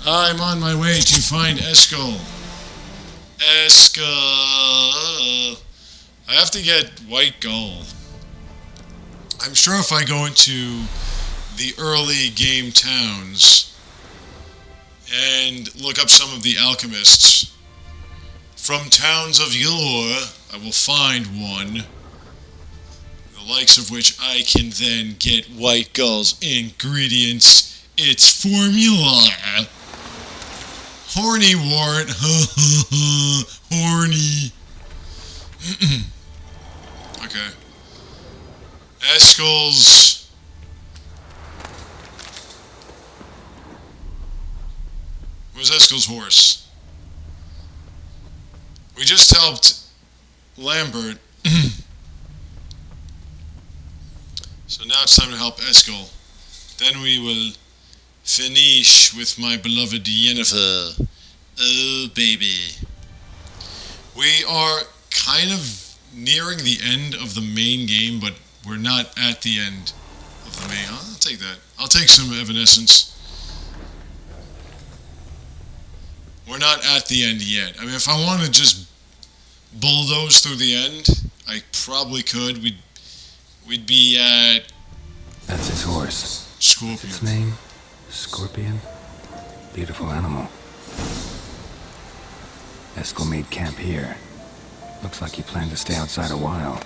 I'm on my way to find Eskel. Eskel. I have to get White Gull. I'm sure if I go into the early game towns and look up some of the alchemists from towns of yore, I will find one, the likes of which I can then get White Gull's ingredients, its formula. Horny wart, horny. Okay. Eskel's. Where's Eskel's horse? We just helped Lambert. So now it's time to help Eskel. Then we will finish with my beloved Yennefer. Oh, baby. We are kind of nearing the end of the main game, but we're not at the end of the main. I'll take that. I'll take some Evanescence. We're not at the end yet. I mean, if I want to just bulldoze through the end, I probably could. We'd be at... That's his horse. Scorpion. What's its name? Scorpion? Beautiful animal. Eskel made camp here. Looks like he planned to stay outside a while.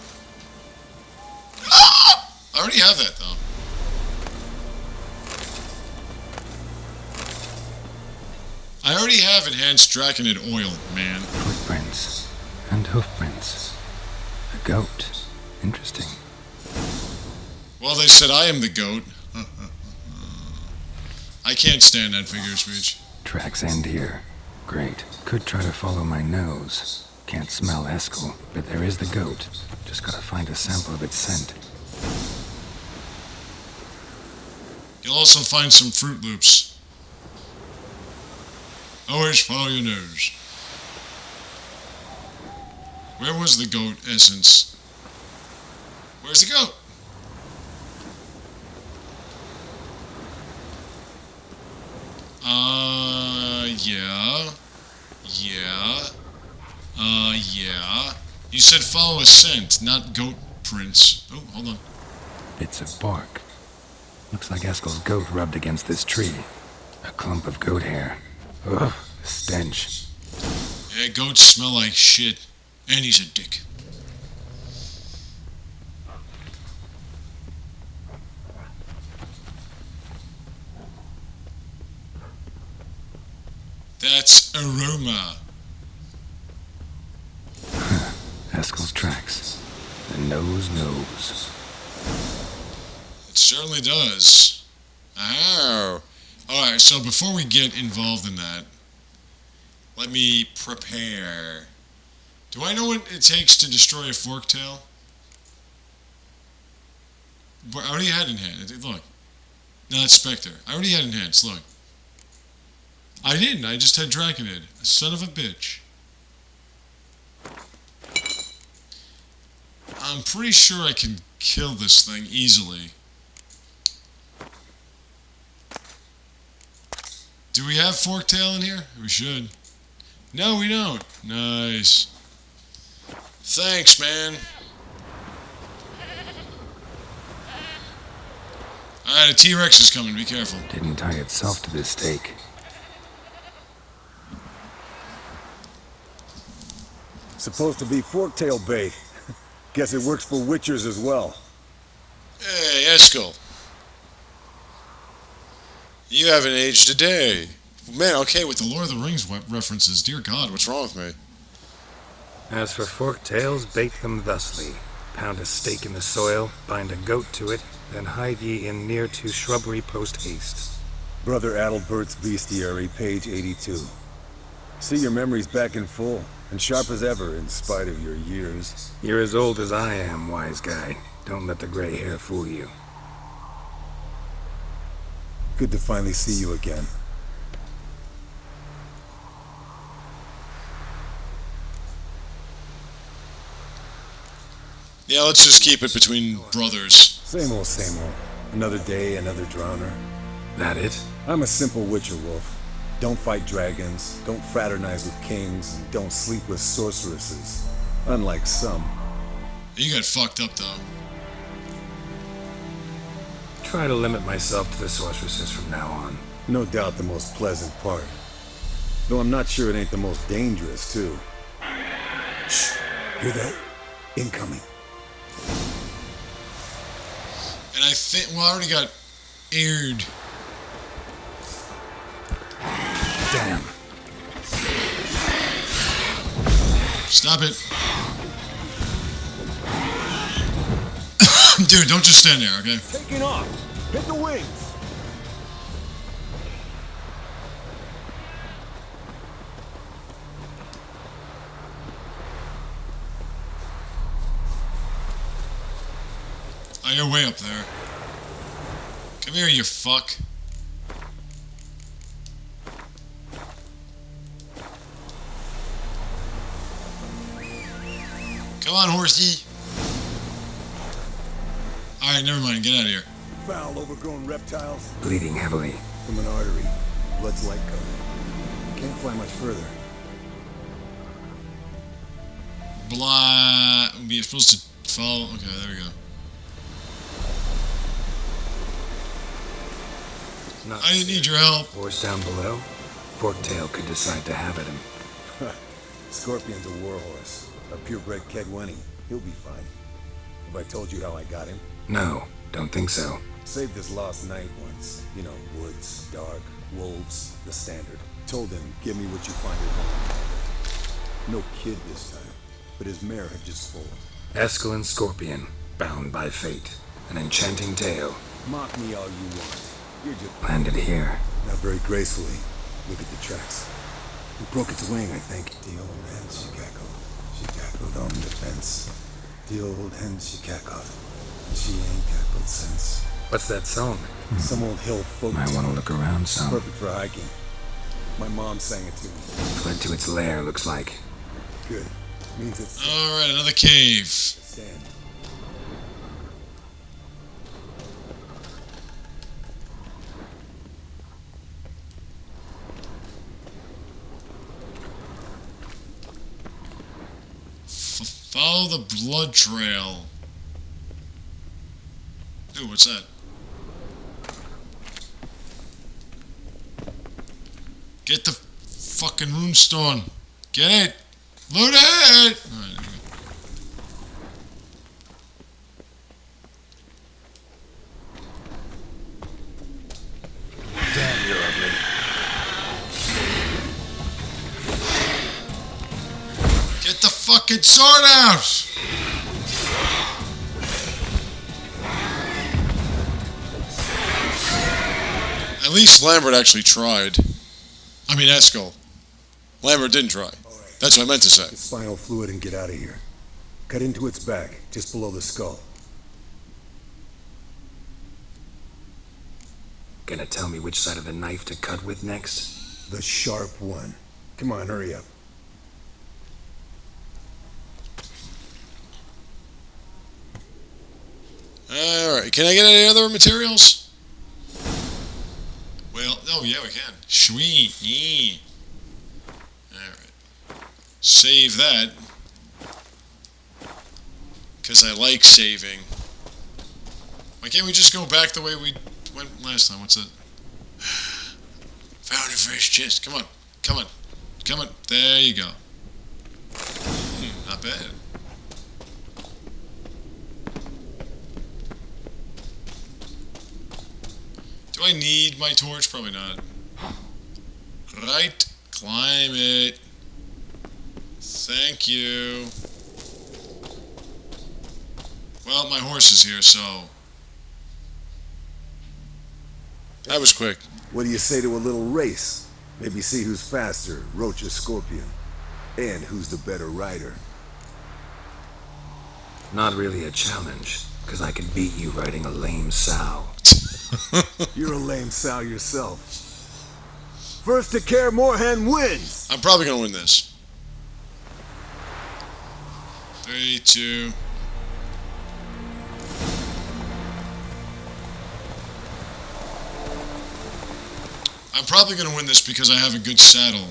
Ah! I already have that, though. I already have enhanced Draconid oil, man. Footprints and hoofprints. A goat. Interesting. Well, they said I am the goat. I can't stand that figure of speech. Tracks end here. Great. Could try to follow my nose. Can't smell Eskel, but there is the goat. Just gotta find a sample of its scent. You'll also find some Fruit Loops. Always follow your nose. Where was the goat essence? Where's the goat? Yeah. Yeah. You said follow a scent, not goat prints. Oh, hold on. Bits of bark. Looks like Eskel's goat rubbed against this tree. A clump of goat hair. Ugh, the stench. Yeah, goats smell like shit. And he's a dick. That's aroma. Eskel's tracks. The nose knows. It certainly does. Oh. Alright, so before we get involved in that, let me prepare. Do I know what it takes to destroy a forktail? I already had enhanced. Look. No, that's Spectre. I already had enhanced. Look. I didn't. I just had Draconid. Son of a bitch. I'm pretty sure I can kill this thing easily. Do we have Forktail in here? We should. No, we don't. Nice. Thanks, man. Alright, a T-Rex is coming. Be careful. Didn't tie itself to this stake. Supposed to be forktail bait. Guess it works for witchers as well. Hey, Eskel. You haven't aged a day. Man, okay, with the Lord of the Rings references, dear God, what's wrong with me? As for forktails, bait them thusly. Pound a stake in the soil, bind a goat to it, then hide ye in near to shrubbery post haste. Brother Adalbert's Bestiary, page 82. See your memories back in full, and sharp as ever in spite of your years. You're as old as I am, wise guy. Don't let the gray hair fool you. Good to finally see you again. Yeah, let's just keep it between brothers. Same old, same old. Another day, another drowner. That it? I'm a simple witcher wolf. Don't fight dragons, don't fraternize with kings, and don't sleep with sorceresses. Unlike some. You got fucked up, though. Try to limit myself to the sorceresses from now on. No doubt the most pleasant part. Though I'm not sure it ain't the most dangerous, too. Shh. Hear that? Incoming. And I think, well, I already got aired. Damn. Stop it. Dude, don't just stand there, okay? Taking off! Hit the wings! Oh, you're way up there. Come here, you fuck. Come on, horsey. Alright, never mind. Get out of here. Foul, overgrown reptiles. Bleeding heavily. From an artery. Blood's light colored. Can't fly much further. Blah. We're supposed to follow. Okay, there we go. Not I didn't need your help. Force down below. Forktail could decide to have at him. Scorpion's a warhorse. A purebred Kedwenny. He'll be fine. Have I told you how I got him? No, don't think so. Saved his lost knight once. You know, woods, dark, wolves, the standard. Told him, give me what you find at home. No kid this time, but his mare had just foaled. Escalin Scorpion, bound by fate. An enchanting tale. Mock me all you want. You're just Landed here. not very gracefully. Look at the tracks. It broke its wing, I think. The old hen she cackled. She cackled on the fence. The old hen she cackled. She ain't cackled since. What's that song? Some old hill folk. Might want to look around some. Perfect for hiking. My mom sang it to me. Fled to its lair, looks like. Good. Means it's Alright, another cave. sand. Follow the blood trail. Ooh, what's that? Get the fucking runestone. Get it. Loot it. Alright, there we go. Damn, you're ugly. Get the fucking sword out! At least Lambert actually tried. I mean, Eskel. Lambert didn't try. That's what I meant to say. Get spinal fluid and get out of here. Cut into its back, just below the skull. Gonna tell me which side of the knife to cut with next? The sharp one. Come on, hurry up. Alright, can I get any other materials? Well, oh yeah, we can. Sweet, yeah. Alright. Save that. Because I like saving. Why can't we just go back the way we went last time? What's that? Found a fresh chest. Come on. Come on. Come on. There you go. Not bad. Do I need my torch? Probably not. Right. Climb it. Thank you. Well, my horse is here, so... That was quick. What do you say to a little race? Maybe see who's faster, Roach or Scorpion. And who's the better rider. Not really a challenge, because I could beat you riding a lame sow. You're a lame sow yourself. First to Care Moorhen wins! I'm probably gonna win this. 3, 2... I'm probably going to win this because I have a good saddle.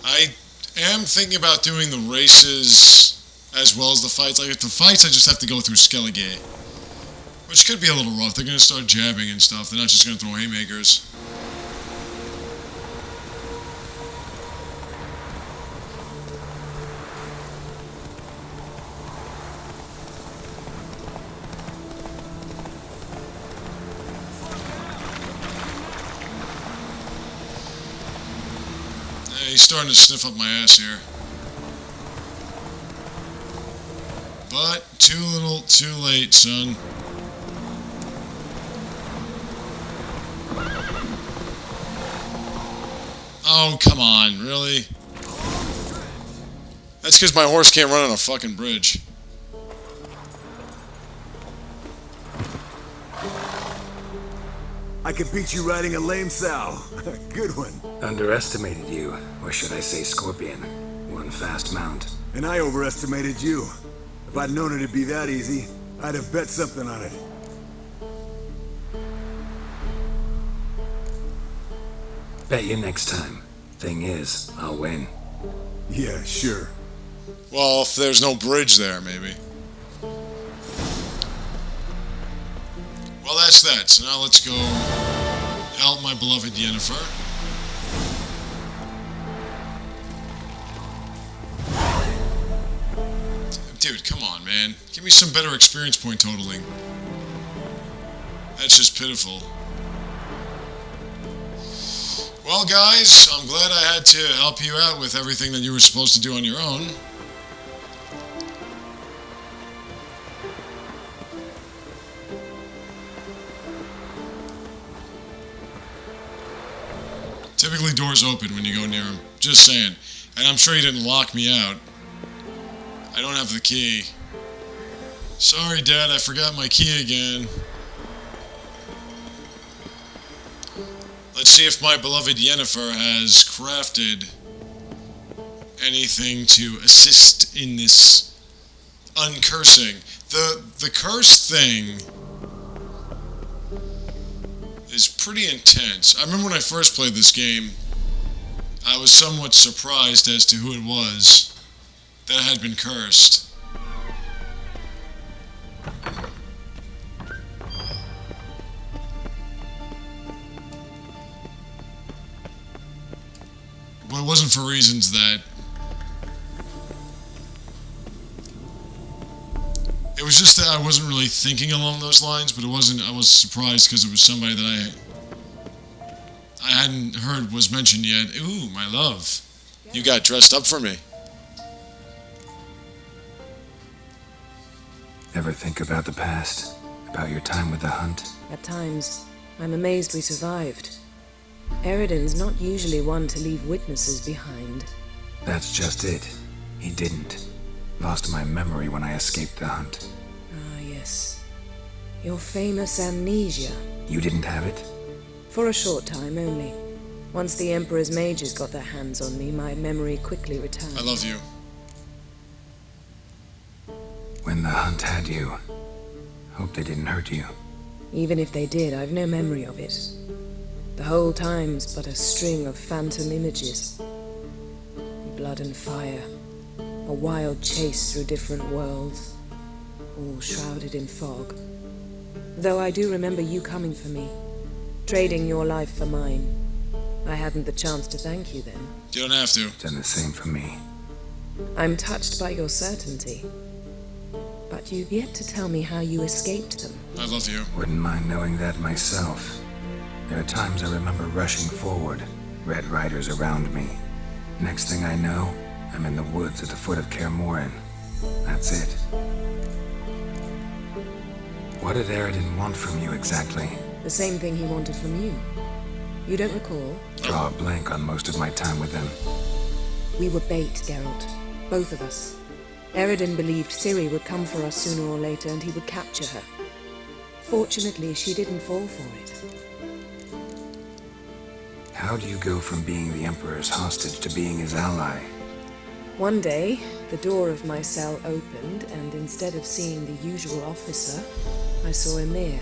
I am thinking about doing the races as well as the fights. Like, if the fights, I just have to go through Skellige, which could be a little rough. They're going to start jabbing and stuff. They're not just going to throw haymakers. He's starting to sniff up my ass here. But too little, too late, son. Oh, come on, really? That's because my horse can't run on a fucking bridge. I could beat you riding a lame sow. Good one. Underestimated you, or should I say scorpion. One fast mount. And I overestimated you. If I'd known it'd be that easy, I'd have bet something on it. Bet you next time. Thing is, I'll win. Yeah, sure. Well, if there's no bridge there, maybe. Well, that's that. So now let's go help my beloved Yennefer. Dude, come on, man. Give me some better experience point totaling. That's just pitiful. Well, guys, I'm glad I had to help you out with everything that you were supposed to do on your own. Typically doors open when you go near him. Just saying. And I'm sure he didn't lock me out. I don't have the key. Sorry, Dad, I forgot my key again. Let's see if my beloved Yennefer has crafted anything to assist in this uncursing. The curse thing is pretty intense. I remember when I first played this game, I was somewhat surprised as to who it was that had been cursed. But it wasn't for reasons that... It was just that I wasn't really thinking along those lines, but it wasn't... I was surprised because it was somebody that I hadn't heard was mentioned yet. Ooh, my love. You got dressed up for me. Ever think about the past? About your time with the hunt? At times, I'm amazed we survived. Eridan's not usually one to leave witnesses behind. That's just it. He didn't. Lost my memory when I escaped the hunt. Ah, yes. Your famous amnesia. You didn't have it? For a short time only. Once the Emperor's mages got their hands on me, my memory quickly returned. I love you. When the hunt had you, hope they didn't hurt you. Even if they did, I've no memory of it. The whole time's but a string of phantom images. Blood and fire. A wild chase through different worlds. All shrouded in fog. Though I do remember you coming for me. Trading your life for mine. I hadn't the chance to thank you then. You don't have to. Done the same for me. I'm touched by your certainty. But you've yet to tell me how you escaped them. I love you. Wouldn't mind knowing that myself. There are times I remember rushing forward, red riders around me. Next thing I know, I'm in the woods at the foot of Kaer Morhen. That's it. What did Eridan want from you exactly? The same thing he wanted from you. You don't recall? Draw a blank on most of my time with them. We were bait, Geralt. Both of us. Eridan believed Ciri would come for us sooner or later and he would capture her. Fortunately, she didn't fall for it. How do you go from being the Emperor's hostage to being his ally? One day, the door of my cell opened, and instead of seeing the usual officer, I saw Emir.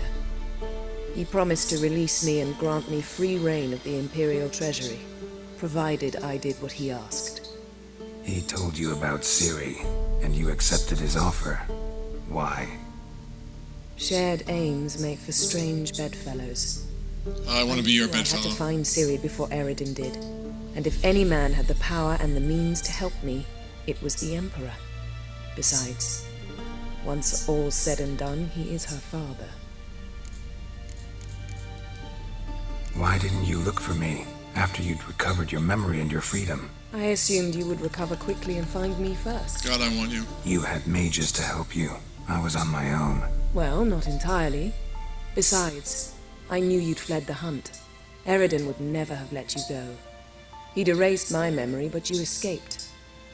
He promised to release me and grant me free reign of the Imperial Treasury, provided I did what he asked. He told you about Ciri, and you accepted his offer. Why? Shared aims make for strange bedfellows. I want to be your I had to bedfellow. find Ciri before Eredin did. And if any man had the power and the means to help me, it was the Emperor. Besides, once all's said and done, he is her father. Why didn't you look for me after you'd recovered your memory and your freedom? I assumed you would recover quickly and find me first. God, I want you. You had mages to help you. I was on my own. Well, not entirely. Besides, I knew you'd fled the hunt. Eredin would never have let you go. He'd erased my memory, but you escaped.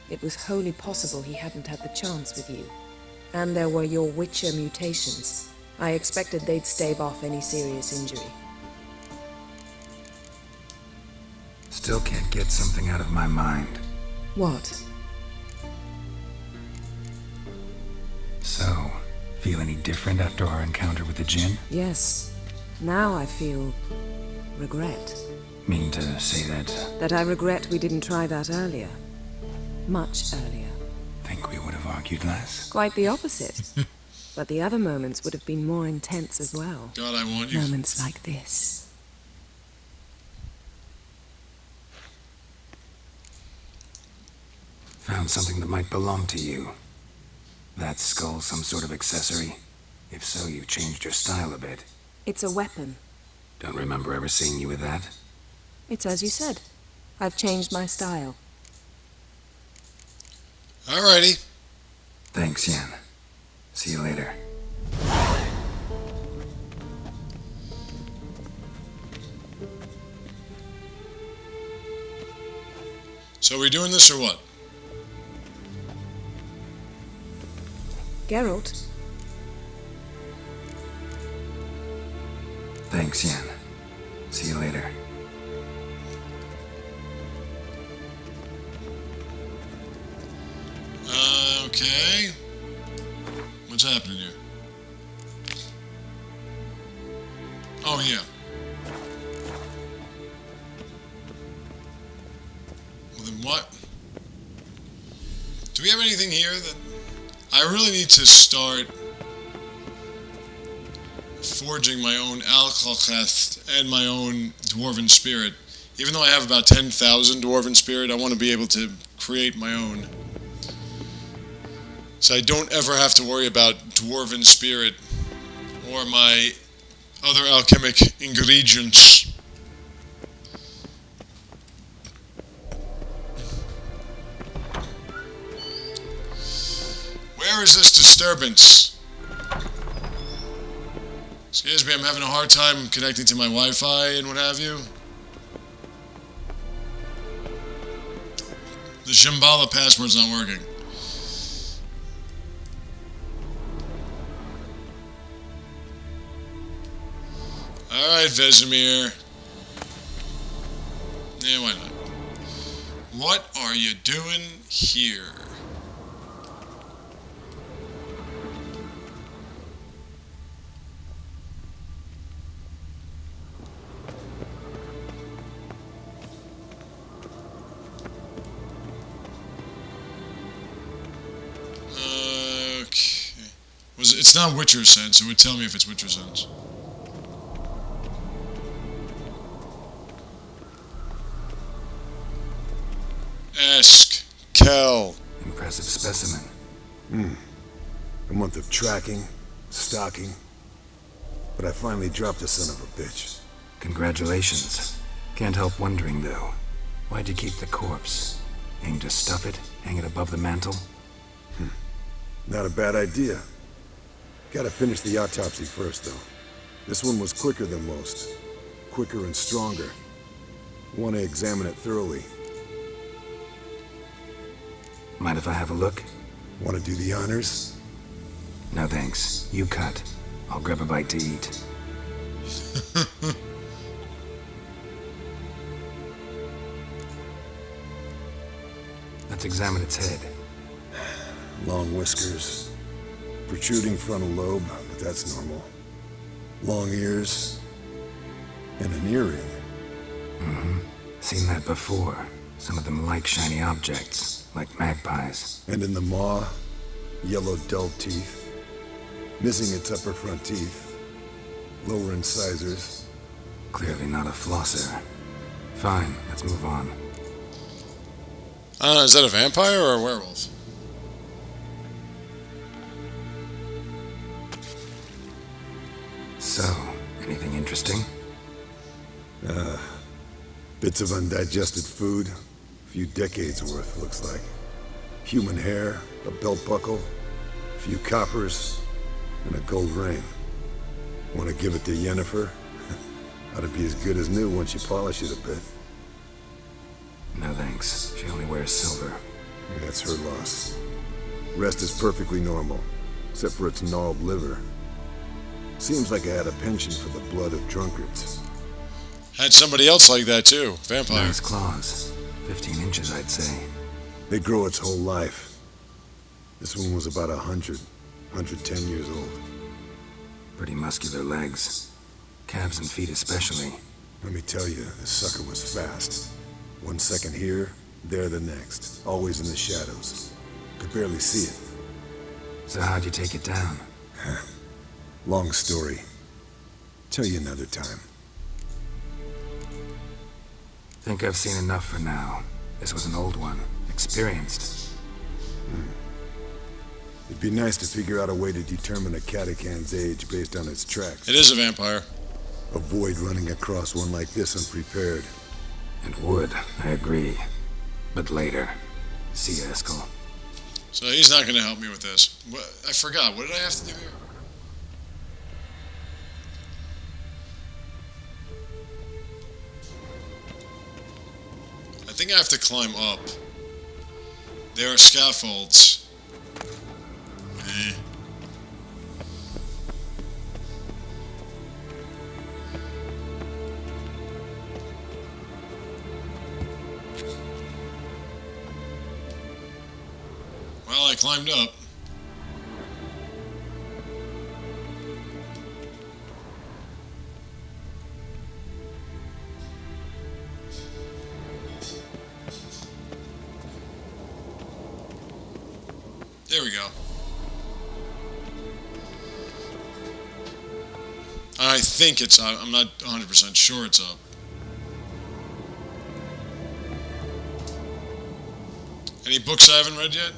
It was wholly possible he hadn't had the chance with you. And there were your Witcher mutations. I expected they'd stave off any serious injury. Still can't get something out of my mind. What? So, feel any different after our encounter with the Djinn? Yes. Now I feel regret. Mean to say that? That I regret we didn't try that earlier. Much earlier. Think we would have argued less? Quite the opposite. But the other moments would have been more intense as well. God, I want you. Moments like this. Found something that might belong to you. That skull some sort of accessory? If so, you've changed your style a bit. It's a weapon. Don't remember ever seeing you with that. It's as you said. I've changed my style. Alrighty. Thanks, Yen. See you later. So are we doing this or what? Geralt? Thanks, Yen. See you later. Okay. What's happening here? Oh, yeah. Well, then what? Do we have anything here that... I really need to start forging my own Alcalceth and my own Dwarven Spirit. Even though I have about 10,000 Dwarven Spirit, I want to be able to create my own. So I don't ever have to worry about Dwarven Spirit or my other alchemic ingredients. Where is this disturbance? Excuse me, I'm having a hard time connecting to my Wi-Fi and what have you. The Shambhala password's not working. Alright, Vesemir. Yeah, why not? What are you doing here? Okay. It's not Witcher Sense, it would tell me if it's Witcher Sense. Ask Kel. Impressive specimen. A month of tracking, stalking. But I finally dropped the son of a bitch. Congratulations. Can't help wondering, though. Why'd you keep the corpse? Aim to stuff it? Hang it above the mantle? Not a bad idea. Gotta finish the autopsy first, though. This one was quicker than most. Quicker and stronger. Want to examine it thoroughly. Mind if I have a look? Want to do the honors? No thanks. You cut. I'll grab a bite to eat. Let's examine its head. Long whiskers, protruding frontal lobe, but that's normal. Long ears, and an earring. Mm-hmm. Seen that before. Some of them like shiny objects, like magpies. And in the maw, yellow dull teeth. Missing its upper front teeth. Lower incisors. Clearly not a flosser. Fine, let's move on. Is that a vampire or a werewolf? So, anything interesting? Bits of undigested food. A few decades worth, looks like. Human hair, a belt buckle, a few coppers, and a gold ring. Want to give it to Yennefer? Ought to be as good as new once you polish it a bit. No thanks. She only wears silver. That's her loss. Rest is perfectly normal, except for its gnarled liver. Seems like I had a penchant for the blood of drunkards. Had somebody else like that too. Vampire. Nice claws. 15 inches, I'd say. They grow its whole life. This one was about 110 years old. Pretty muscular legs. Calves and feet especially. Let me tell you, this sucker was fast. 1 second here, there the next. Always in the shadows. Could barely see it. So how'd you take it down? Long story. Tell you another time. Think I've seen enough for now. This was an old one. Experienced. It'd be nice to figure out a way to determine a catacan's age based on its tracks. It is a vampire. Avoid running across one like this unprepared. It would, I agree. But later. See ya, Eskel. So he's not going to help me with this. I forgot. What did I have to do here? I think I have to climb up. There are scaffolds. Well, I climbed up. There we go. I think it's up. I'm not 100% sure it's up. Any books I haven't read yet?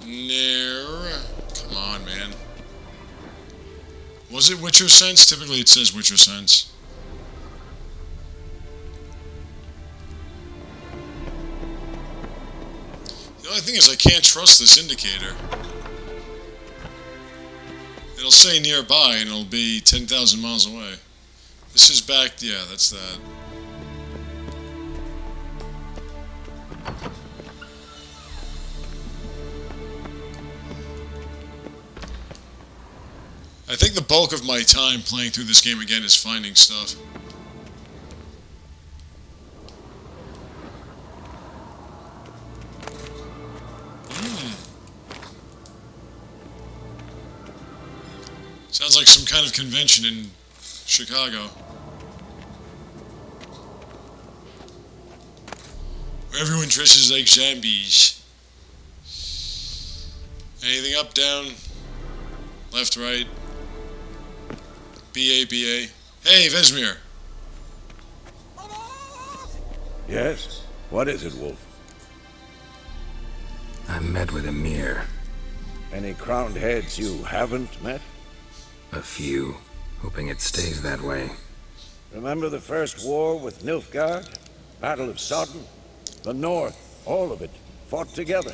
No. Come on, man. Was it Witcher Sense? Typically it says Witcher Sense. The only thing is I can't trust this indicator. It'll say nearby and it'll be 10,000 miles away. This is back, yeah, that's that. I think the bulk of my time playing through this game again is finding stuff. Sounds like some kind of convention in Chicago. Where everyone dresses like zombies. Anything up, down, left, right? BA, BA. Hey, Vesmir. Yes? What is it, Wolf? I met with Emir. Any crowned heads you haven't met? A few. Hoping it stays that way. Remember the first war with Nilfgaard? Battle of Sodden? The North, all of it, fought together.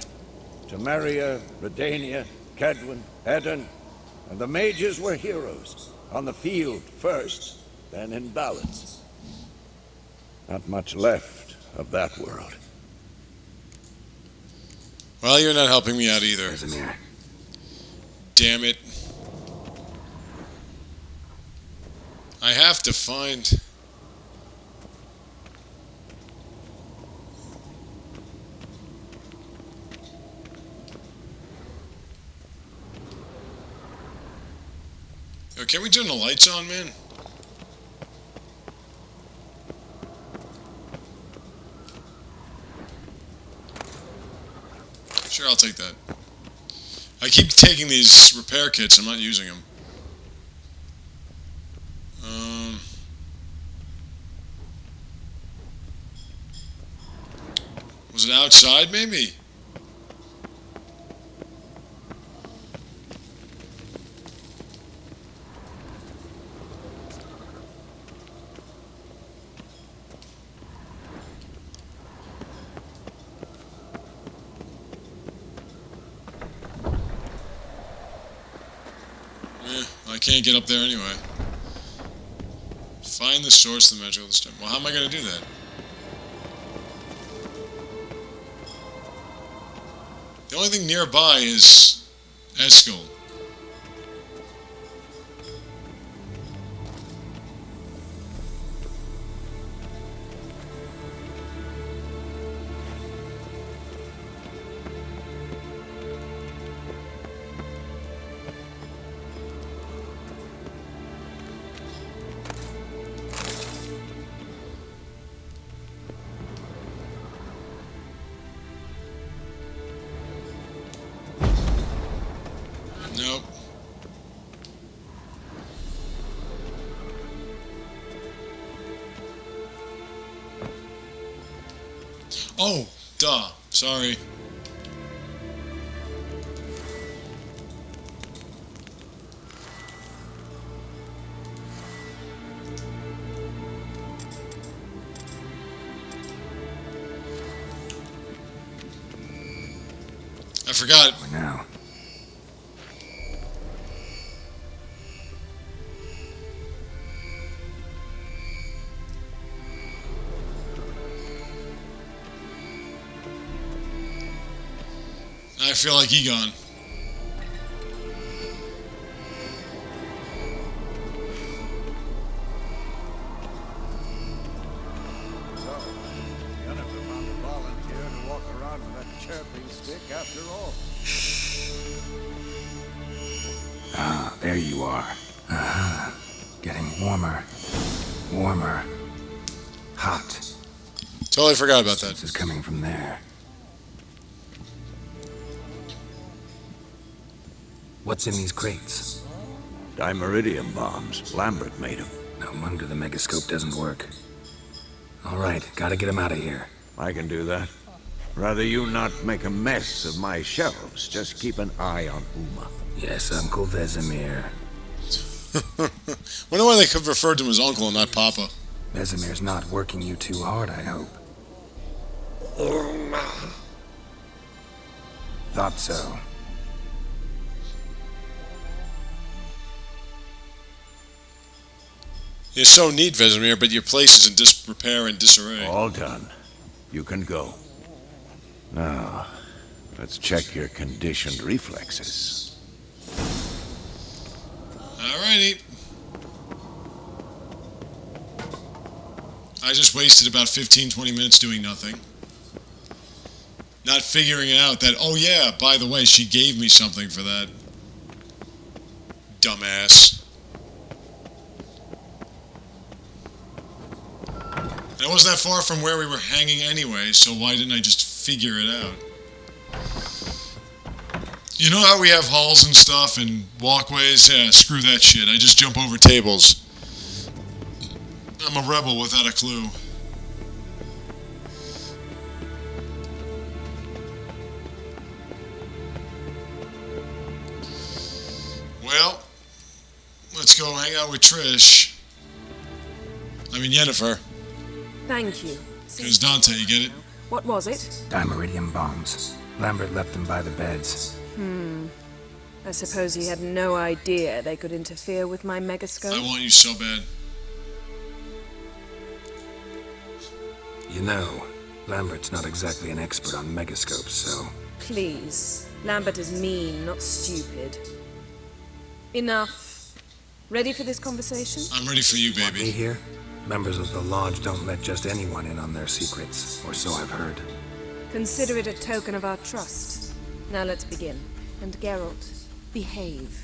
Temeria, Redania, Kedwin, Edirn, and the mages were heroes. On the field first, then in ballads. Not much left of that world. Well, you're not helping me out either. There's Emir. damn it. I have to find... Yo, can we turn the lights on, man? Sure, I'll take that. I keep taking these repair kits, I'm not using them. Was it outside, maybe? I can't get up there anyway. Find the source of the magical stone. Well, how am I going to do that? The only thing nearby is Eskel. Nope. Oh, duh. Sorry. I forgot. Now. I feel like Egon. So, Yennefer found a volunteer to walk around with that chirping stick after all. Ah, there you are. Getting warmer. Warmer. Hot. Totally forgot about that. This is coming from there. What's in these crates? Dimeridium bombs. Lambert made them. No wonder the megascope doesn't work. All right, gotta get him out of here. I can do that. Rather you not make a mess of my shelves. Just keep an eye on Uma. Yes, Uncle Vesemir. Wonder why they could refer to him as Uncle and not Papa. Vesemir's not working you too hard, I hope. Thought so. You're so neat, Vesemir, but your place is in disrepair and disarray. All done. You can go. Now, let's check your conditioned reflexes. Alrighty. I just wasted about 15-20 minutes doing nothing. Not figuring out that, oh yeah, by the way, she gave me something for that. Dumbass. And it wasn't that far from where we were hanging anyway, so why didn't I just figure it out? You know how we have halls and stuff and walkways? Yeah, screw that shit. I just jump over tables. I'm a rebel without a clue. Well, let's go hang out with Trish. I mean Yennefer. Thank you. There's Dante, you get it? What was it? Dimeridium bombs. Lambert left them by the beds. I suppose he had no idea they could interfere with my megascope. I want you so bad. You know, Lambert's not exactly an expert on megascopes, so... Please. Lambert is mean, not stupid. Enough. Ready for this conversation? I'm ready for you, Want me baby. here? Members of the Lodge don't let just anyone in on their secrets, or so I've heard. Consider it a token of our trust. Now let's begin. And Geralt, behave,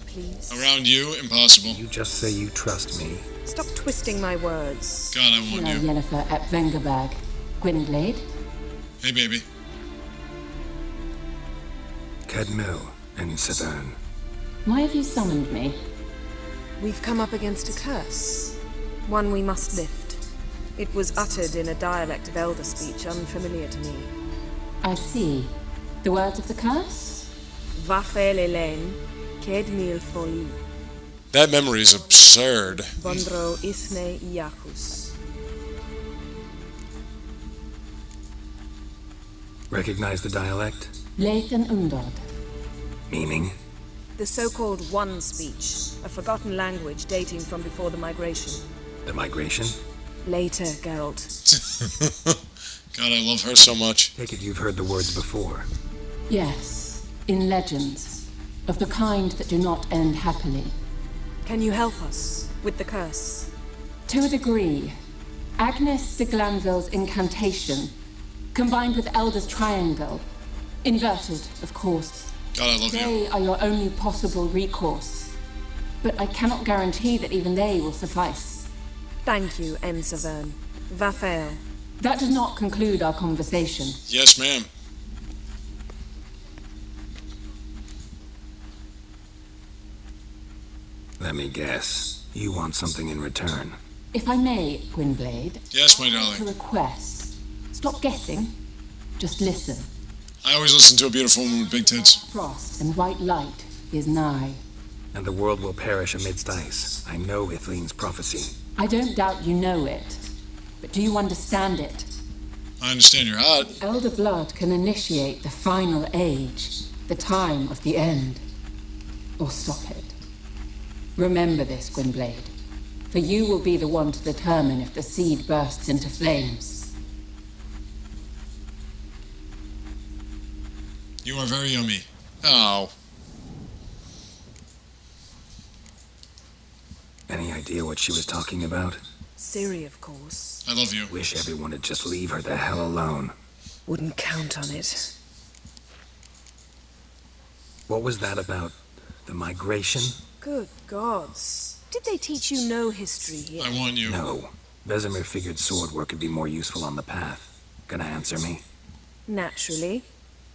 please. Around you, impossible. You just say you trust me. Stop twisting my words. God, I want Hello, you. Yennefer at Vengerberg. Gwynblade? Hey, baby. Cadmu and Severn. Why have you summoned me? We've come up against a curse. One we must lift. It was uttered in a dialect of Elder speech unfamiliar to me. I see. The words of the curse? Vafel Elaine, Ked Mil Foli, That memory is absurd. Bondro Ithne Iacus. Recognize the dialect? Lathan Undod. Meaning? The so-called One speech, a forgotten language dating from before the migration. The migration? Later, Geralt. God, I love her so much. Take it you've heard the words before. Yes, in legends. Of the kind that do not end happily. Can you help us with the curse? To a degree, Agnes de Glanville's incantation, combined with Elder's triangle, inverted, of course. God, I love you. They are your only possible recourse. But I cannot guarantee that even they will suffice. Thank you, N. Severn. Vafel. That does not conclude our conversation. Yes, ma'am. Let me guess. You want something in return. If I may, Gwynblade. Yes, my To darling. request. Stop guessing. Just listen. I always listen to a beautiful woman with big tits. Frost and white light is nigh. And the world will perish amidst ice. I know Ithleen's prophecy. I don't doubt you know it. But do you understand it? I understand you're hot. Elder blood can initiate the final age, the time of the end. Or stop it. Remember this, Gwynblade. For you will be the one to determine if the seed bursts into flames. You are very yummy. Oh. Any idea what she was talking about? Ciri, of course. I love you. Wish everyone would just leave her the hell alone. Wouldn't count on it. What was that about? The migration? Good gods. Did they teach you no history here? I want you. No. Vesemir figured sword work would be more useful on the path. Gonna answer me? Naturally.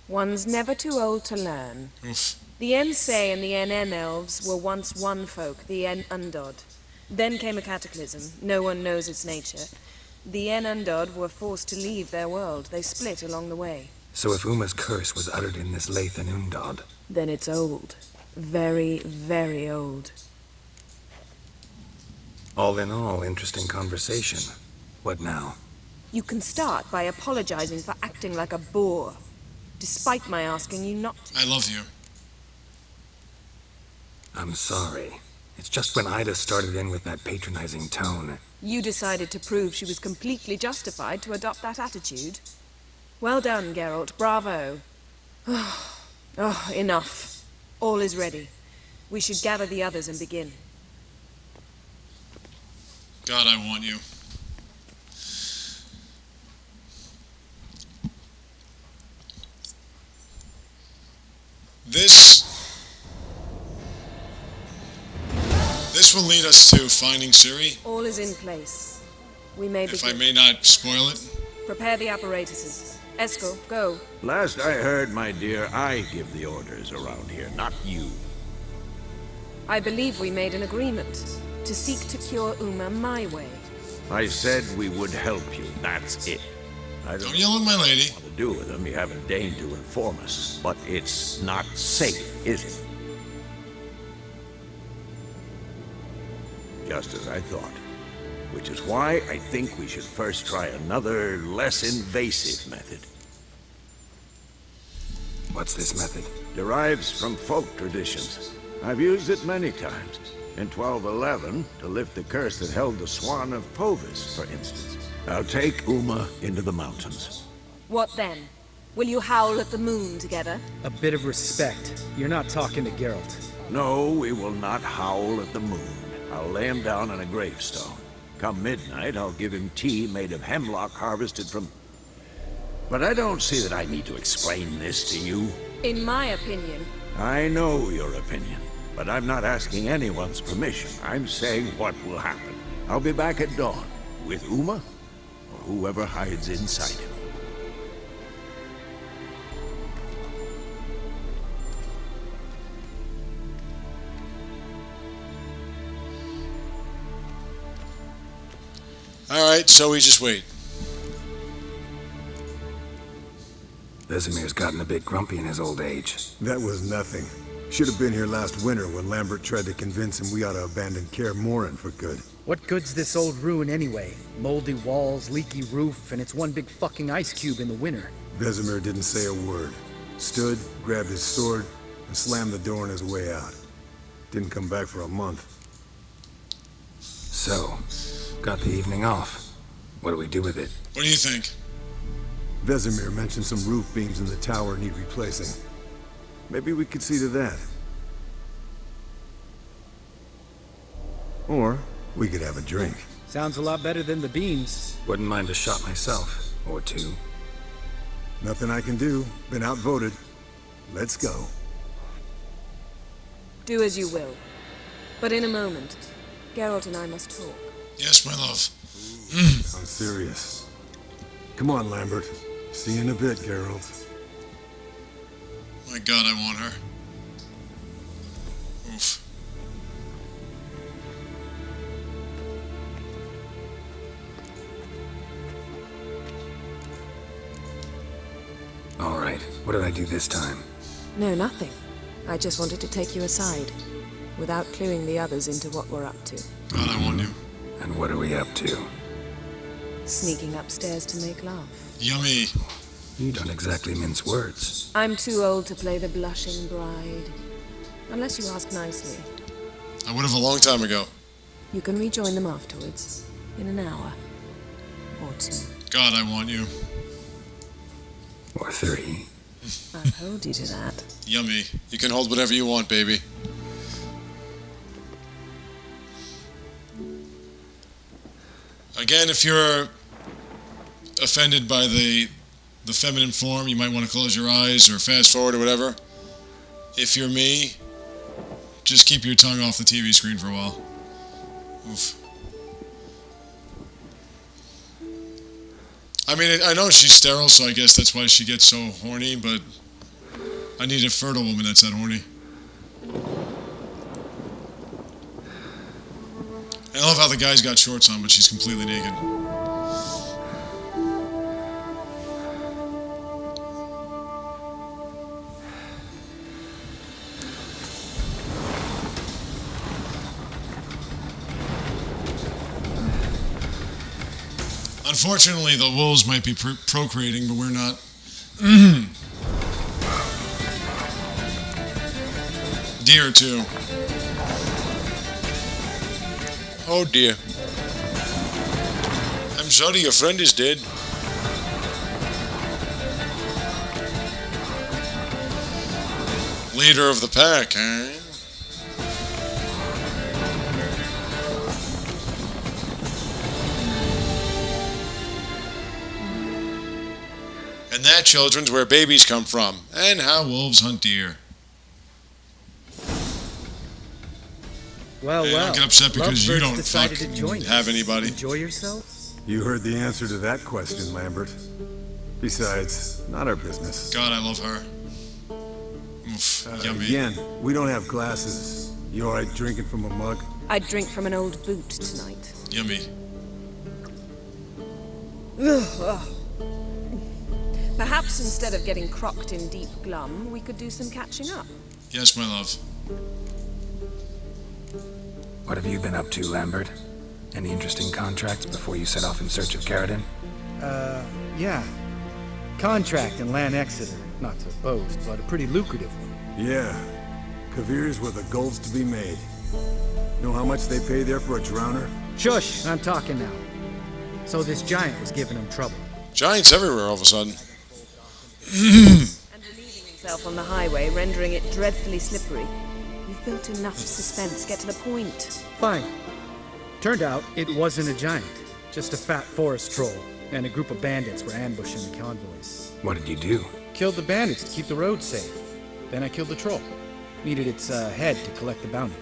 One's never too old to learn. Oof. The Ensei and the NN elves were once one folk, the En Undod. Then came a cataclysm. No one knows its nature. The En Undod were forced to leave their world. They split along the way. So if Uma's curse was uttered in this Lathan Undod, Then it's old. Very, very old. all in all, interesting conversation. What now? You can start by apologizing for acting like a boor, despite my asking you not to. I love you. I'm sorry. It's just when Ida started in with that patronizing tone. You decided to prove she was completely justified to adopt that attitude. Well done, Geralt. Bravo. Oh, enough. All is ready. We should gather the others and begin. God, I want you. This will lead us to finding Ciri, All is in place. We may if I begin. may not spoil it. Prepare the apparatuses. Eskel, go. Last I heard, my dear, I give the orders around here, not you. I believe we made an agreement to seek to cure Uma my way. I said we would help you, that's it. I don't Don't know yell at my lady. what to do with them, you haven't deigned to inform us. But it's not safe, is it? Just as I thought. Which is why I think we should first try another, less invasive method. What's this method? Derives from folk traditions. I've used it many times. In 1211, to lift the curse that held the Swan of Povis, for instance. I'll take Uma into the mountains. What then? Will you howl at the moon together? A bit of respect. You're not talking to Geralt. No, we will not howl at the moon. I'll lay him down on a gravestone. Come midnight, I'll give him tea made of hemlock harvested from... But I don't see that I need to explain this to you. In my opinion. I know your opinion, but I'm not asking anyone's permission. I'm saying what will happen. I'll be back at dawn, with Uma, or whoever hides inside him. Alright, so we just wait. Vesemir's gotten a bit grumpy in his old age. That was nothing. Should have been here last winter when Lambert tried to convince him we ought to abandon Kaer Morhen for good. What good's this old ruin anyway? Moldy walls, leaky roof, and it's one big fucking ice cube in the winter. Vesemir didn't say a word. Stood, grabbed his sword, and slammed the door on his way out. Didn't come back for a month. So, got the evening off. What do we do with it? What do you think? Vesemir mentioned some roof beams in the tower need replacing. Maybe we could see to that. Or we could have a drink. Sounds a lot better than the beams. Wouldn't mind a shot myself, or two. Nothing I can do. Been outvoted. Let's go. Do as you will. But in a moment, Geralt and I must talk. Yes, my love. I'm serious. Come on, Lambert. See you in a bit, Geralt. My God, I want her. Oof. All right, what did I do this time? No, nothing. I just wanted to take you aside, without cluing the others into what we're up to. God, I want you. And what are we up to? Sneaking upstairs to make love. Yummy. You don't exactly mince words. I'm too old to play the blushing bride. Unless you ask nicely. I would have a long time ago. You can rejoin them afterwards, in an hour. Or two. God, I want you. Or 3. I'll hold you to that. Yummy. You can hold whatever you want, baby. Again, if you're offended by the feminine form, you might want to close your eyes or fast forward or whatever. If you're me, just keep your tongue off the TV screen for a while. Oof. I mean, I know she's sterile, so I guess that's why she gets so horny, but I need a fertile woman that's that horny. And I love how the guy's got shorts on, but she's completely naked. Unfortunately, the wolves might be procreating, but we're not. Deer, too. Oh, dear. I'm sorry, your friend is dead. Leader of the pack, eh? And that, children's where babies come from, and how wolves hunt deer. Well, Hey, don't get upset because you don't decided to join have us. anybody. Enjoy yourself? You heard the answer to that question, Lambert. Besides, not our business. God, I love her. Oof, yummy. Again, we don't have glasses. You alright drinking from a mug? I'd drink from an old boot tonight. Yummy. Perhaps instead of getting crocked in deep glum, we could do some catching up. Yes, my love. What have you been up to, Lambert? Any interesting contracts before you set off in search of Caradon? Yeah. Contract in Lan Exeter. Not to boast, but a pretty lucrative one. Yeah. Kavir's where the gold's to be made. Know how much they pay there for a drowner? Shush! I'm talking now. So this giant was giving him trouble. Giants everywhere all of a sudden. And relieving himself on the highway, rendering it dreadfully slippery. You've built enough suspense. Get to the point. Fine. Turned out it wasn't a giant, just a fat forest troll, and a group of bandits were ambushing the convoys. What did you do? Killed the bandits to keep the road safe. Then I killed the troll. Needed its head to collect the bounty.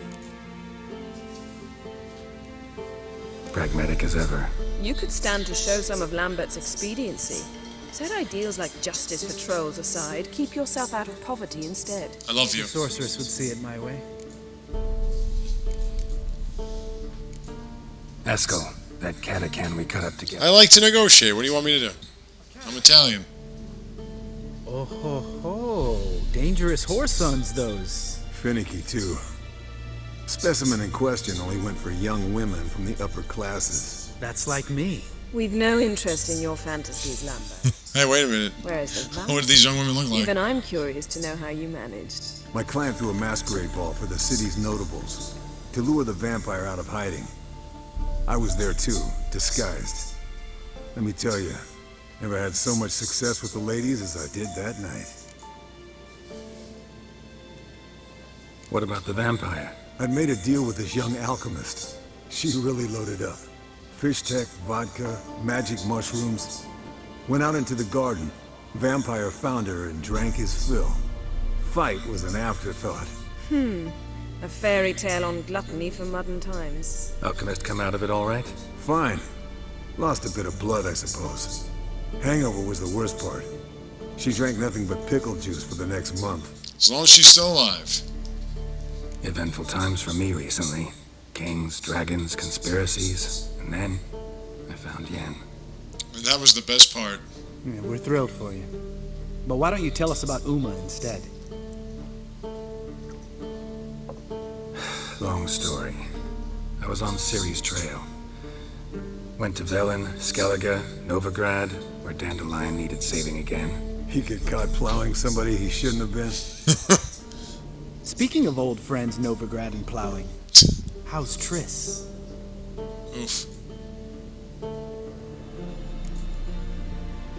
Pragmatic as ever. You could stand to show some of Lambert's expediency. Set ideals like justice for trolls aside. Keep yourself out of poverty instead. I love you. The sorceress would see it my way. Eskel, that catacan we cut up together. I like to negotiate. What do you want me to do? I'm Italian. Oh ho ho. Dangerous horse sons, those. Finicky, too. Specimen in question only went for young women from the upper classes. That's like me. We've no interest in your fantasies, Lambert. Hey, wait a minute. Where is the What do these young women look like? Even I'm curious to know how you managed. My clan threw a masquerade ball for the city's notables to lure the vampire out of hiding. I was there too, disguised. Let me tell you, never had so much success with the ladies as I did that night. What about the vampire? I'd made a deal with this young alchemist. She really loaded up. Fish tech, vodka, magic mushrooms. Went out into the garden. Vampire found her and drank his fill. Fight was an afterthought. A fairy tale on gluttony for modern times. Alchemist come out of it all right? Fine. Lost a bit of blood, I suppose. Hangover was the worst part. She drank nothing but pickle juice for the next month. As long as she's still alive. Eventful times for me recently. Kings, dragons, conspiracies. And then, I found Yen. And that was the best part. Yeah, we're thrilled for you. But why don't you tell us about Uma instead? Long story. I was on Ciri's trail. Went to Velen, Skellige, Novigrad, where Dandelion needed saving again. He get caught plowing somebody he shouldn't have been. Speaking of old friends Novigrad and plowing, how's Triss? Oof.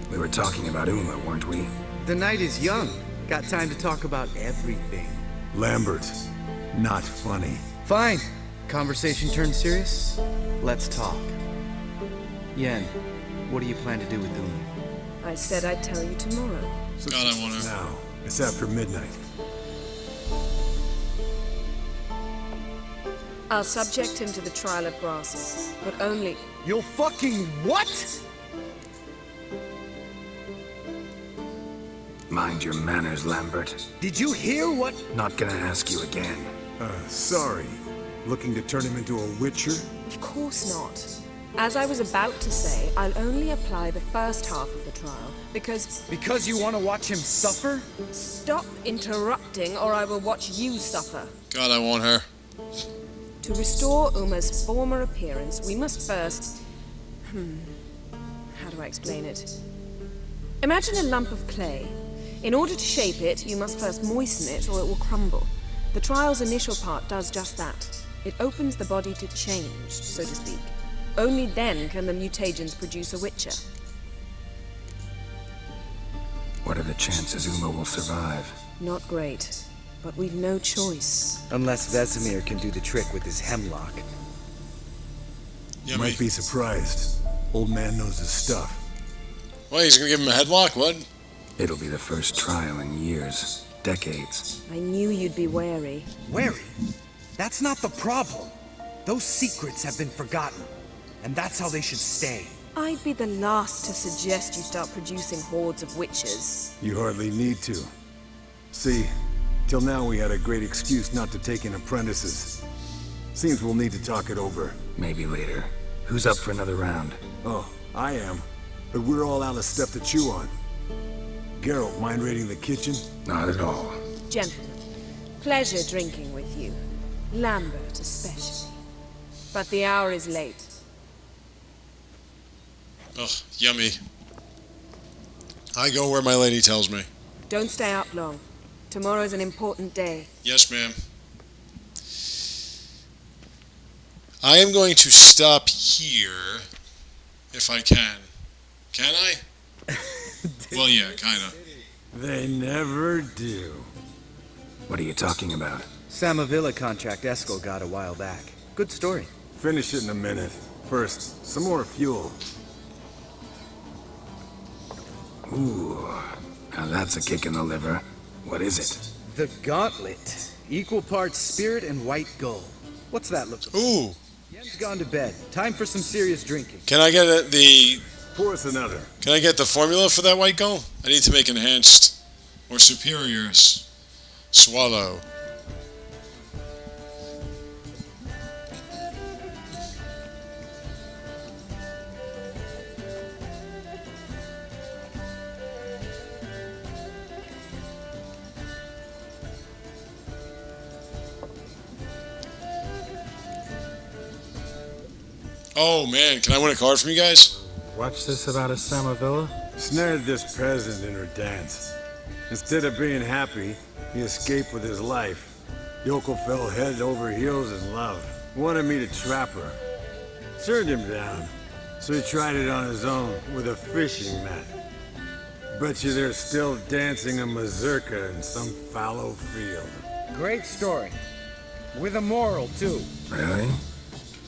We were talking about Uma, weren't we? The night is young. Got time to talk about everything. Lambert. Not funny. Fine. Conversation turned serious? Let's talk. Yen, what do you plan to do with Uma? I said I'd tell you tomorrow. God, I want her. Now, it's after midnight. I'll subject him to the trial of grasses, but only... You'll fucking what? Mind your manners, Lambert. Did you hear what? Not gonna ask you again. Sorry. Looking to turn him into a witcher? Of course not. As I was about to say, I'll only apply the first half of the trial, because... Because you want to watch him suffer? Stop interrupting, or I will watch you suffer. God, I want her. To restore Uma's former appearance, we must first... How do I explain it? Imagine a lump of clay. In order to shape it, you must first moisten it, or it will crumble. The trial's initial part does just that. It opens the body to change, so to speak. Only then can the mutagens produce a witcher. What are the chances Uma will survive? Not great, but we've no choice. Unless Vesemir can do the trick with his hemlock. Yummy. Might be surprised. Old man knows his stuff. What, he's gonna give him a headlock? What? It'll be the first trial in years. Decades. I knew you'd be wary. Wary? That's not the problem. Those secrets have been forgotten, and that's how they should stay. I'd be the last to suggest you start producing hordes of witches. You hardly need to. See, till now we had a great excuse not to take in apprentices. Seems we'll need to talk it over. Maybe later. Who's up for another round? Oh, I am. But we're all out of stuff to chew on. Geralt, mind raiding the kitchen? Not at all. Gentlemen, pleasure drinking with you. Lambert especially. But the hour is late. Ugh, yummy. I go where my lady tells me. Don't stay up long. Tomorrow's an important day. Yes, ma'am. I am going to stop here, if I can. Can I? Well, yeah, kinda. They never do. What are you talking about? Samavilla contract Eskel got a while back. Good story. Finish it in a minute. First, some more fuel. Ooh, now that's a kick in the liver. What is it? The Gauntlet. Equal parts spirit and white gold. What's that look like? Ooh. Yen's gone to bed. Time for some serious drinking. Can I get the... Pour us another. Can I get the formula for that white gold? I need to make enhanced or superior swallow. Oh man, can I win a card from you guys? Watch this about a Samavilla? Snared this peasant in her dance. Instead of being happy, he escaped with his life. Yoko fell head over heels in love. Wanted me to trap her. Turned him down. So he tried it on his own with a fishing net. Bet you they're still dancing a mazurka in some fallow field. Great story. With a moral, too. Really?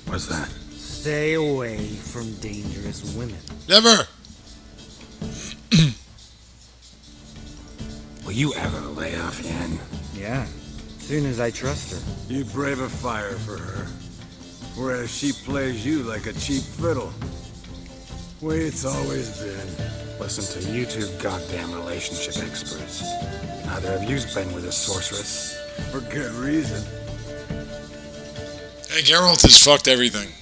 What's that? Stay away from dangerous women. Never! Will you ever lay off, Yen? Yeah, soon as I trust her. You brave a fire for her. Whereas she plays you like a cheap fiddle. Way it's always been. Listen to you two goddamn relationship experts. Neither of you's been with a sorceress. For good reason. Hey, Geralt has fucked everything.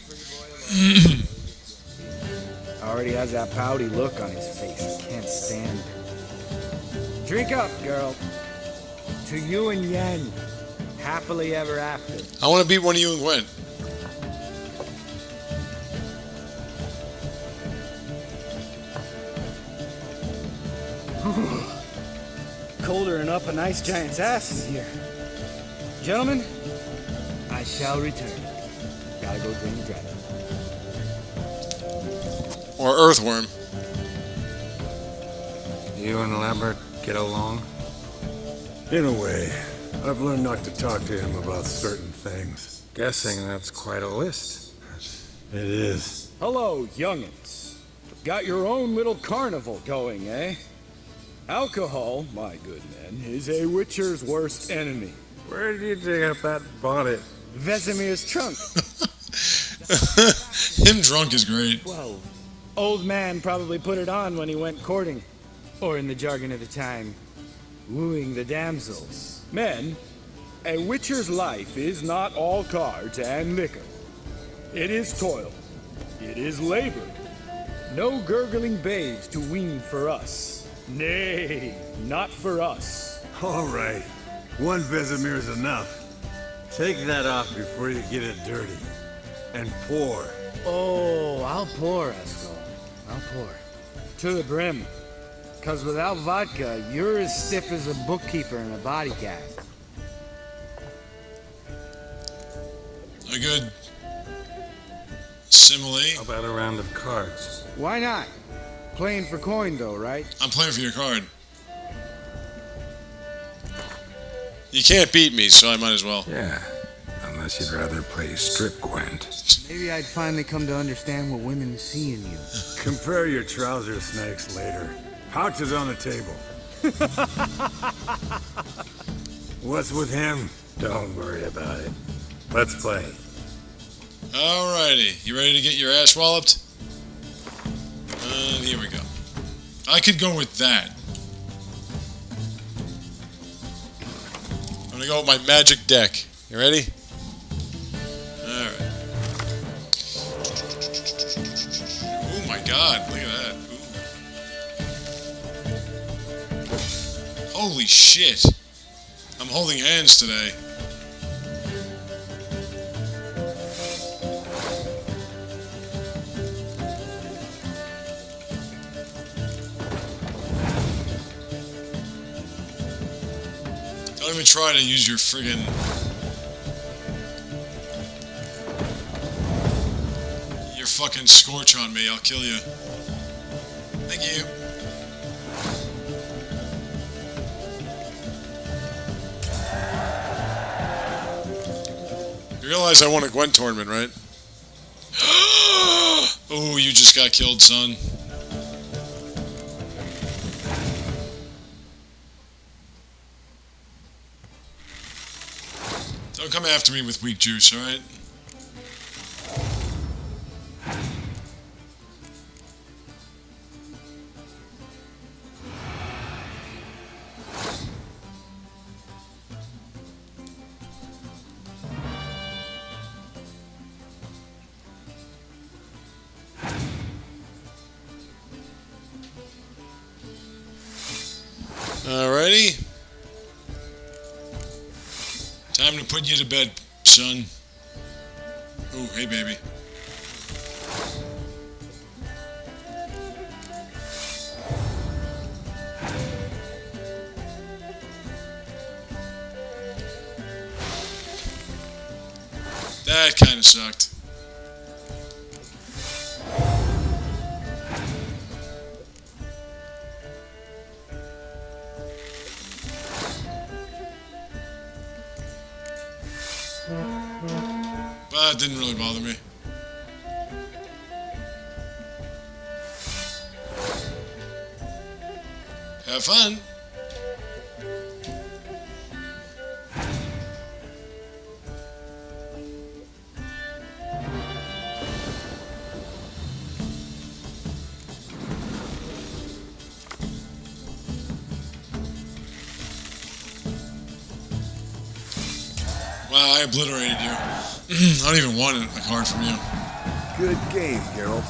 Already has that pouty look on his face. Can't stand it. Drink up, girl. To you and Yen. Happily ever after. I want to beat one of you and Gwen. Colder than up a nice giant's ass is here. Gentlemen, I shall return. Gotta go drain the dragon. Or earthworm. You and Lambert get along? In a way. I've learned not to talk to him about certain things. Guessing that's quite a list. It is. Hello, young'uns. Got your own little carnival going, eh? Alcohol, my good men, is a witcher's worst enemy. Where did you dig up that bonnet? Vesemir's trunk. Him drunk is great. 12. Old man probably put it on when he went courting. Or in the jargon of the time, wooing the damsels. Men, a witcher's life is not all cards and liquor. It is toil. It is labor. No gurgling babes to wean for us. Nay, not for us. All right. One Vesemir's enough. Take that off before you get it dirty. And pour. Oh, I'll pour, Eskel. I'll pour. To the brim. 'Cause without vodka, you're as stiff as a bookkeeper in a body cast. A good simile. How about a round of cards? Why not? Playing for coin, though, right? I'm playing for your card. You can't beat me, so I might as well. Yeah, unless you'd rather play strip Gwent. Maybe I'd finally come to understand what women see in you. Compare your trouser snakes later. Pouch is on the table. What's with him? Don't worry about it. Let's play. Alrighty, you ready to get your ass walloped? And here we go. I could go with that. I'm gonna go with my magic deck. You ready? Alright. Oh my god, look at that. Ooh. Holy shit. I'm holding hands today. Don't even try to use your friggin'... your fucking Scorch on me, I'll kill you. Thank you. realize I won a Gwent tournament, right? Oh, you just got killed, son. Don't come after me with weak juice, alright? Alrighty. Time to put you to bed, son. Oh, hey, baby. That kind of sucked. But it didn't really bother me. Have fun. Wow, I obliterated you. I don't even want a card from you. Good game, Geralt.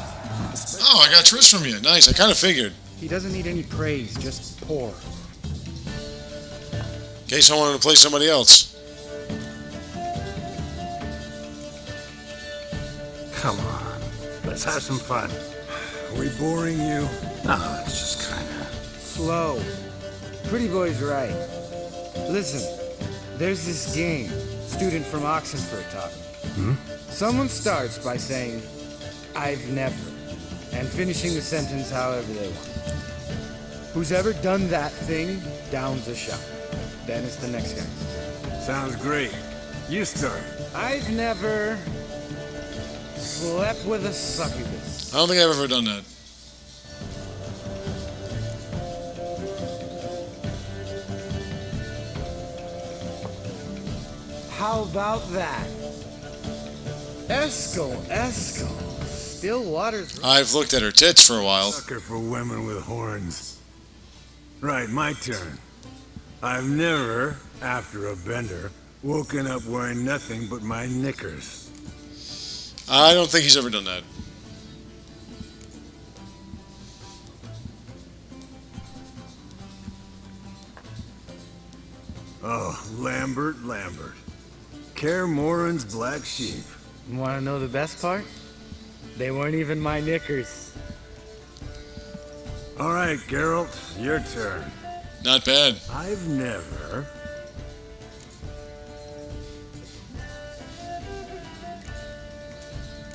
Oh, I got Triss from you. Nice, I kind of figured. He doesn't need any praise, just pour. In case I wanted to play somebody else. Come on, let's have some fun. Are we boring you? No, it's just kinda... Slow. Pretty boy's right. Listen, there's this game. Student from Oxenford taught me. Someone starts by saying, I've never, and finishing the sentence however they want. Who's ever done that thing downs a shot. Then it's the next guy's turn. Sounds great. You start. I've never slept with a succubus. I don't think I've ever done that. How about that? Eskel. Still waters. I've looked at her tits for a while. Sucker for women with horns. Right, my turn. I've never, after a bender, woken up wearing nothing but my knickers. I don't think he's ever done that. Oh, Lambert. Kaer Morhen's black sheep. Want to know the best part? They weren't even my knickers. All right, Geralt, your turn. Not bad. I've never...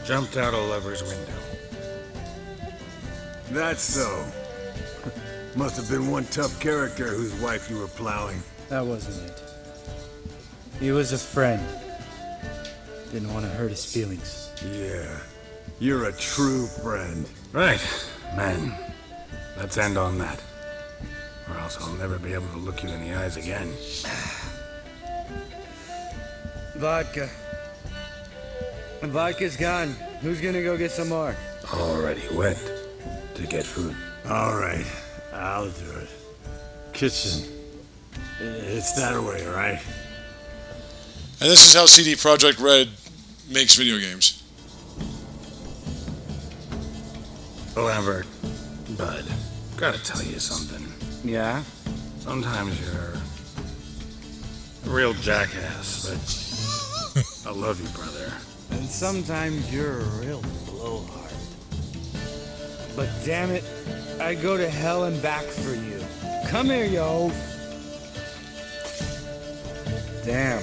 Jumped out a lover's window. That's so. Must have been one tough character whose wife you were plowing. That wasn't it. He was a friend. Didn't want to hurt his feelings. Yeah, you're a true friend. Right, men. Let's end on that. Or else I'll never be able to look you in the eyes again. Vodka. Vodka's gone. Who's gonna go get some more? Already went to get food. All right, I'll do it. Kitchen. It's that way, right? And this is how CD Projekt Red makes video games. Lambert, bud, gotta tell you something. Yeah? Sometimes you're a real jackass, but I love you, brother. And sometimes you're a real blowhard. But damn it, I'd go to hell and back for you. Come here, you oaf. Damn.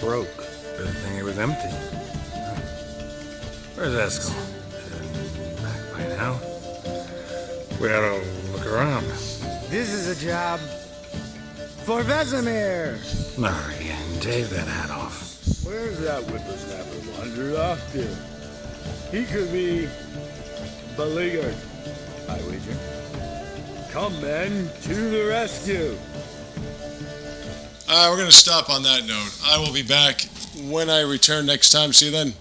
Broke. Good thing it was empty. Where's Eskel? Should have been back by now. We ought to look around. This is a job for Vesemir. Not again. Take that hat off. Where's that whippersnapper wandered off to? He could be beleaguered, I wager. Come, men, to the rescue. We're going to stop on that note. I will be back when I return next time. See you then.